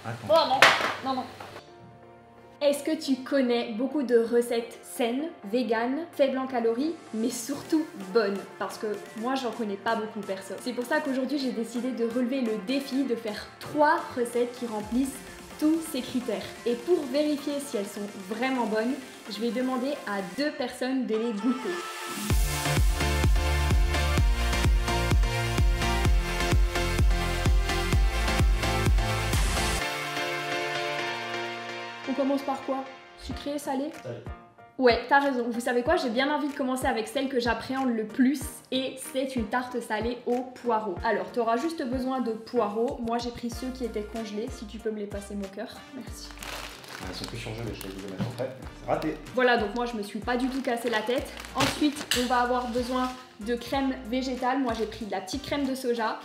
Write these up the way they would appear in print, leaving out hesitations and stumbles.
attends. Oh non, non, non. Est-ce que tu connais beaucoup de recettes saines, véganes, faibles en calories, mais surtout bonnes? Parce que moi, j'en connais pas beaucoup, perso. C'est pour ça qu'aujourd'hui, j'ai décidé de relever le défi de faire 3 recettes qui remplissent tous ces critères. Et pour vérifier si elles sont vraiment bonnes, je vais demander à 2 personnes de les goûter. On commence par quoi? Sucré, salé? Salé. Ouais, t'as raison. Vous savez quoi? J'ai bien envie de commencer avec celle que j'appréhende le plus et c'est une tarte salée au poireau. Alors, t'auras juste besoin de poireaux. Moi, j'ai pris ceux qui étaient congelés. Si tu peux me les passer, mon cœur. Merci. Elles sont plus surgelées, je t'ai dit de les mettre en fait. C'est raté. Voilà, donc moi, je me suis pas du tout cassé la tête. Ensuite, on va avoir besoin de crème végétale. Moi, j'ai pris de la petite crème de soja,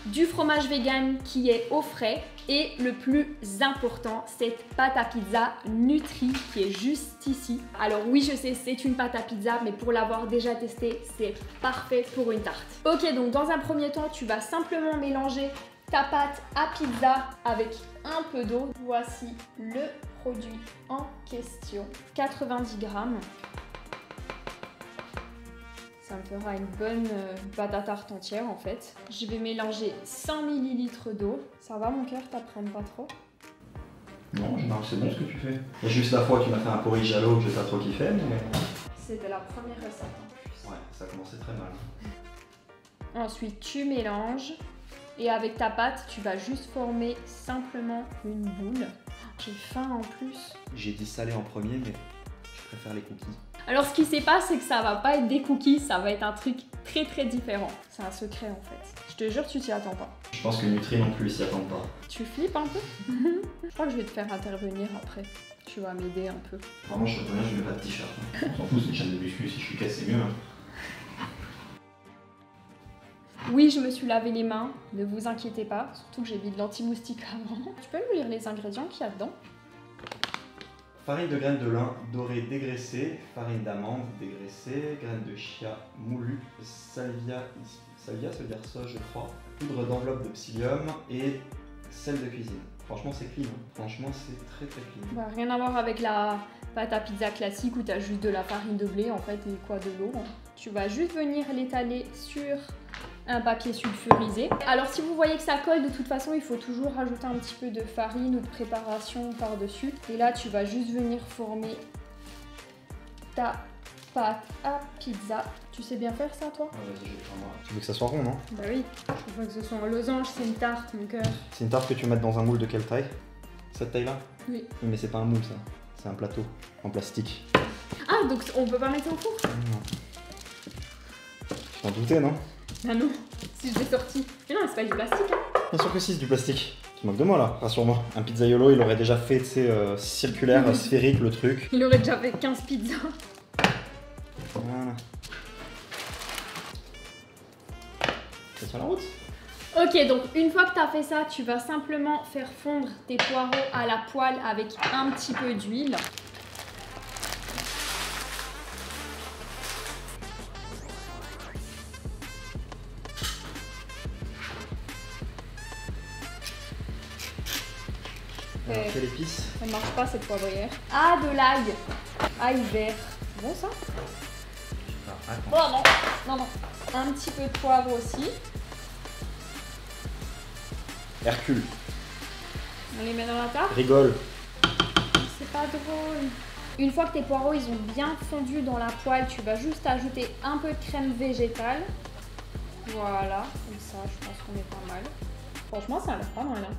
du fromage vegan qui est au frais et le plus important, cette pâte à pizza Nutri qui est juste ici. Alors oui, je sais, c'est une pâte à pizza, mais pour l'avoir déjà testée, c'est parfait pour une tarte. Ok, donc dans un premier temps, tu vas simplement mélanger ta pâte à pizza avec un peu d'eau. Voici le produit en question, 90 grammes. Ça me fera une bonne pâte à tarte entière en fait. Je vais mélanger 100 ml d'eau. Ça va mon cœur, t'apprennes pas trop? Non, c'est bon ce que tu fais. Il y a juste la fois que tu m'as fait un porridge à l'eau que j'ai pas trop kiffé, mais... C'était la première recette en plus. Ouais, ça commençait très mal. Ensuite, tu mélanges. Et avec ta pâte, tu vas juste former simplement une boule. J'ai faim en plus. J'ai dit salé en premier, mais je préfère les cookies. Alors ce qui s'est passé, c'est que ça va pas être des cookies, ça va être un truc très différent. C'est un secret en fait. Je te jure, tu t'y attends pas. Je pense que Nutri non plus s'y attend pas. Tu flippes un peu? Je crois que je vais te faire intervenir après. Tu vas m'aider un peu. Vraiment, je sais pas, je mets pas de t-shirt. On s'en fout, c'est une chaîne de biscuits, si je suis cassé, c'est mieux. Hein. Oui, je me suis lavé les mains, ne vous inquiétez pas, surtout que j'ai mis de l'anti-moustique avant. Tu peux nous lire les ingrédients qu'il y a dedans? Farine de graines de lin dorée dégraissée, farine d'amande dégraissée, graines de chia moulues, salvia, ça veut dire ça je crois, poudre d'enveloppe de psyllium et sel de cuisine. Franchement c'est clean, hein. Franchement c'est très clean. Bah, rien à voir avec la pâte à pizza classique où tu as juste de la farine de blé en fait et quoi de l'eau. Tu vas juste venir l'étaler sur un papier sulfurisé. Alors si vous voyez que ça colle, de toute façon il faut toujours rajouter un petit peu de farine ou de préparation par-dessus. Et là tu vas juste venir former ta pâte à pizza. Tu sais bien faire ça toi? Vas-y, je vais faire moi. Tu veux que ça soit rond, non? Bah oui, je veux que ce soit en losange, c'est une tarte mon cœur. C'est une tarte que tu veux mettre dans un moule de quelle taille? Cette taille-là? Oui. Oui, mais c'est pas un moule ça, c'est un plateau en plastique. Ah donc on peut pas mettre au four? Non. Tu t'en doutais, non? Ah non, si je l'ai sorti. Mais non, c'est pas du plastique hein. Bien sûr que si, c'est du plastique. Tu moques de moi là, rassure-moi. Un pizzaiolo, il aurait déjà fait, tu sais, circulaire, sphérique le truc. Il aurait déjà fait 15 pizzas. Voilà. Ça tient la route? Ok, donc une fois que tu as fait ça, tu vas simplement faire fondre tes poireaux à la poêle avec un petit peu d'huile. Quelle épice? Ça ne marche pas cette poivrière. Ah, de l'ail. Ail vert. Bon ça? Ah, attends. Oh non, non, non. Un petit peu de poivre aussi. Hercule. On les met dans la tarte. Rigole. C'est pas drôle. Une fois que tes poireaux ils ont bien fondu dans la poêle, tu vas juste ajouter un peu de crème végétale. Voilà, comme ça je pense qu'on est pas mal. Franchement ça a l'air pas mal hein.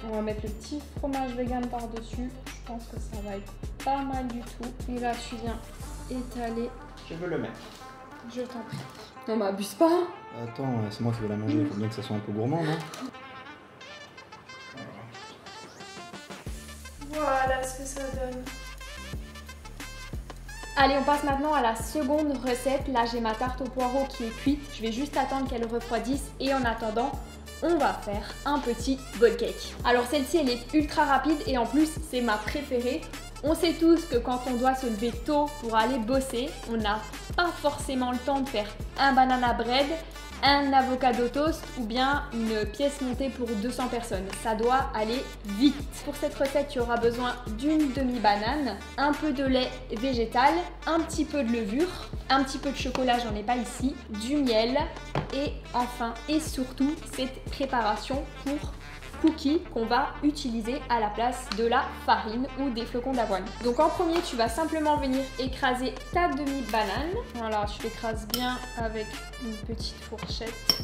On va mettre le petit fromage vegan par-dessus. Je pense que ça va être pas mal du tout. Et là tu viens étaler. Je veux le mettre. Je t'en prie. Non mais abuse pas. Attends, c'est moi qui vais la manger, il faut bien que ça soit un peu gourmand, non? Voilà ce que ça donne. Allez, on passe maintenant à la seconde recette. Là, j'ai ma tarte au poireau qui est cuite. Je vais juste attendre qu'elle refroidisse et en attendant, on va faire un petit bowl cake. Alors celle-ci, elle est ultra rapide et en plus, c'est ma préférée. On sait tous que quand on doit se lever tôt pour aller bosser, on n'a pas forcément le temps de faire un banana bread un avocado toast ou bien une pièce montée pour 200 personnes. Ça doit aller vite. Pour cette recette, tu auras besoin d'une demi-banane, un peu de lait végétal, un petit peu de levure, un petit peu de chocolat, j'en ai pas ici, du miel et enfin et surtout cette préparation pour cookies qu'on va utiliser à la place de la farine ou des flocons d'avoine. Donc en premier, tu vas simplement venir écraser ta demi-banane. Voilà, tu l'écrases bien avec une petite fourchette.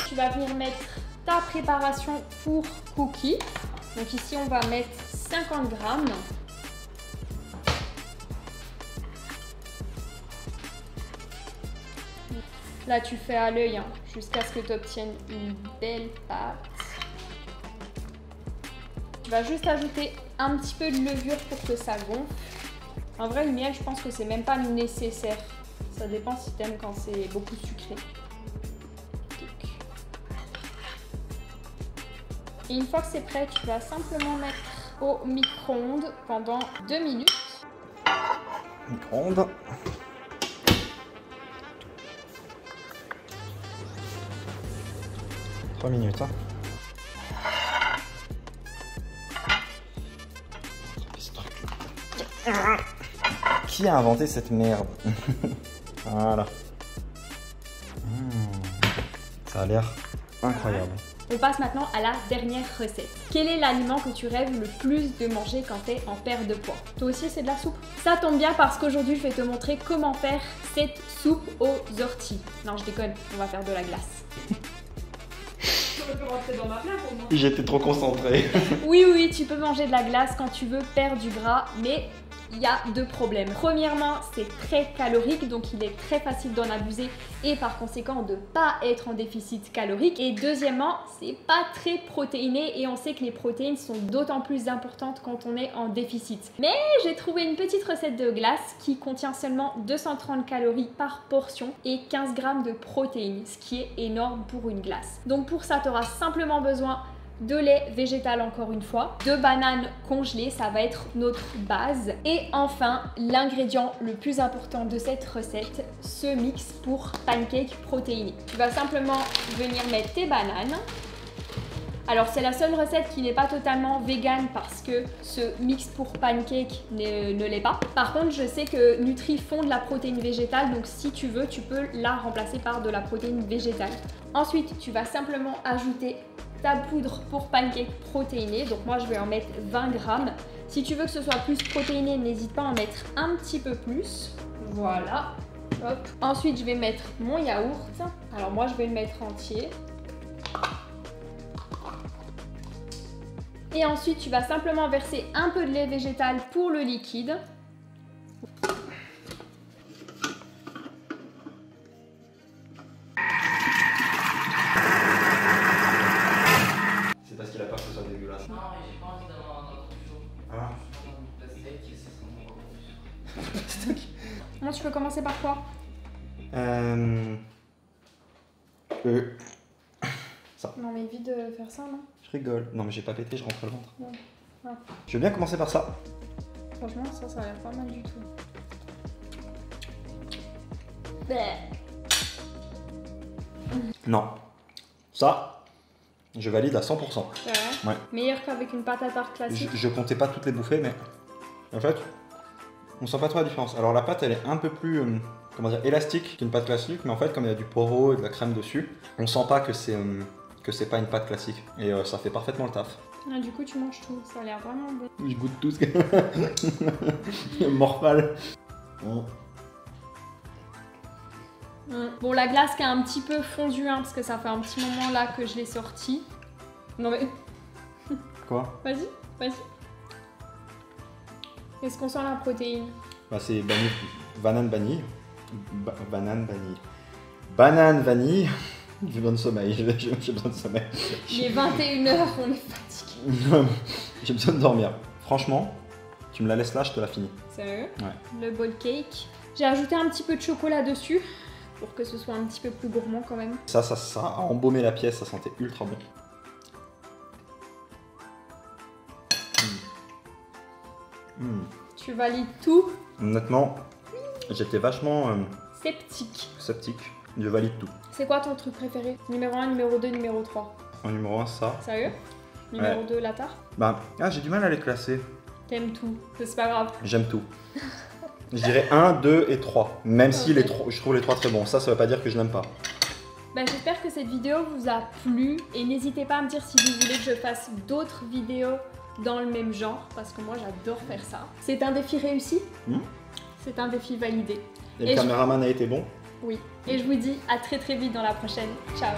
Tu vas venir mettre ta préparation pour cookies. Donc ici, on va mettre 50 grammes. Là, tu fais à l'œil jusqu'à ce que tu obtiennes une belle pâte. Tu vas juste ajouter un petit peu de levure pour que ça gonfle. En vrai, le miel, je pense que c'est même pas nécessaire. Ça dépend si tu aimes quand c'est beaucoup sucré. Et une fois que c'est prêt, tu vas simplement mettre au micro-ondes pendant 2 minutes. Micro-ondes. 3 minutes. Hein. Qui a inventé cette merde? Voilà. Ça a l'air incroyable. On passe maintenant à la dernière recette. Quel est l'aliment que tu rêves le plus de manger quand tu es en perte de poids? Toi aussi, c'est de la soupe? Ça tombe bien parce qu'aujourd'hui, je vais te montrer comment faire cette soupe aux orties. Non, je déconne, on va faire de la glace. J'étais trop concentré. Oui, tu peux manger de la glace quand tu veux perdre du gras, mais il y a 2 problèmes. Premièrement, c'est très calorique, donc il est très facile d'en abuser et par conséquent de ne pas être en déficit calorique. Et deuxièmement, c'est pas très protéiné et on sait que les protéines sont d'autant plus importantes quand on est en déficit. Mais j'ai trouvé une petite recette de glace qui contient seulement 230 calories par portion et 15 grammes de protéines, ce qui est énorme pour une glace. Donc pour ça, tu auras simplement besoin de lait végétal encore une fois, de bananes congelées, ça va être notre base. Et enfin, l'ingrédient le plus important de cette recette, ce mix pour pancake protéiné. Tu vas simplement venir mettre tes bananes. Alors c'est la seule recette qui n'est pas totalement vegan parce que ce mix pour pancake ne l'est pas. Par contre, je sais que Nutri font de la protéine végétale, donc si tu veux, tu peux la remplacer par de la protéine végétale. Ensuite, tu vas simplement ajouter ta poudre pour pancake protéiné. Donc moi, je vais en mettre 20 grammes. Si tu veux que ce soit plus protéiné, n'hésite pas à en mettre un petit peu plus. Voilà. Hop. Ensuite, je vais mettre mon yaourt. Alors moi, je vais le mettre entier. Et ensuite, tu vas simplement verser un peu de lait végétal pour le liquide. C'est parce qu'il a peur que ce soit dégueulasse. Non, mais j'ai pas envie d'avoir un autre chaud. Ah. Moi, tu peux commencer par quoi? Ça. Non, mais évite de faire ça, non? Je rigole. Non, mais j'ai pas pété, je rentre le ventre. Non. Ah. Je veux bien commencer par ça. Franchement, ça a l'air pas mal du tout. Bleh. Non. Ça, je valide à 100%. C'est vrai? Ouais. Meilleur qu'avec une pâte à tarte classique. Je comptais pas toutes les bouffer, mais en fait, on sent pas trop la différence. Alors la pâte, elle est un peu plus, comment dire, élastique qu'une pâte classique, mais en fait, comme il y a du poireau et de la crème dessus, on sent pas que c'est pas une pâte classique. Et ça fait parfaitement le taf. Ah, du coup, tu manges tout. Ça a l'air vraiment bon. Je goûte tout ce que... Morphal. Bon, la glace qui a un petit peu fondu, parce que ça fait un petit moment là que je l'ai sortie. Non mais... Quoi? Vas-y. Est-ce qu'on sent la protéine? Bah c'est banane vanille. Banane vanille. J'ai besoin de sommeil, j'ai besoin de sommeil. Il est 21h, on est fatigué. J'ai besoin de dormir. Franchement, tu me la laisses là, je te la finis. Sérieux? Ouais. Le ball cake. J'ai ajouté un petit peu de chocolat dessus pour que ce soit un petit peu plus gourmand quand même. Ça a embaumé la pièce, ça sentait ultra bon. Tu valides tout? Honnêtement, j'étais vachement sceptique. Je valide tout. C'est quoi ton truc préféré? Numéro 1, numéro 2, numéro 3. En numéro 1, ça. Sérieux? Numéro 2, la tarte? Bah, j'ai du mal à les classer. T'aimes tout, c'est pas grave. J'aime tout. Je dirais 1, 2 et 3. Même si Ok. je trouve les 3 très bons. Ça veut pas dire que je n'aime pas. Bah, j'espère que cette vidéo vous a plu et n'hésitez pas à me dire si vous voulez que je fasse d'autres vidéos dans le même genre parce que moi j'adore faire ça. C'est un défi réussi. C'est un défi validé. Et le caméraman a été bon. Oui. Et je vous dis à très vite dans la prochaine. Ciao.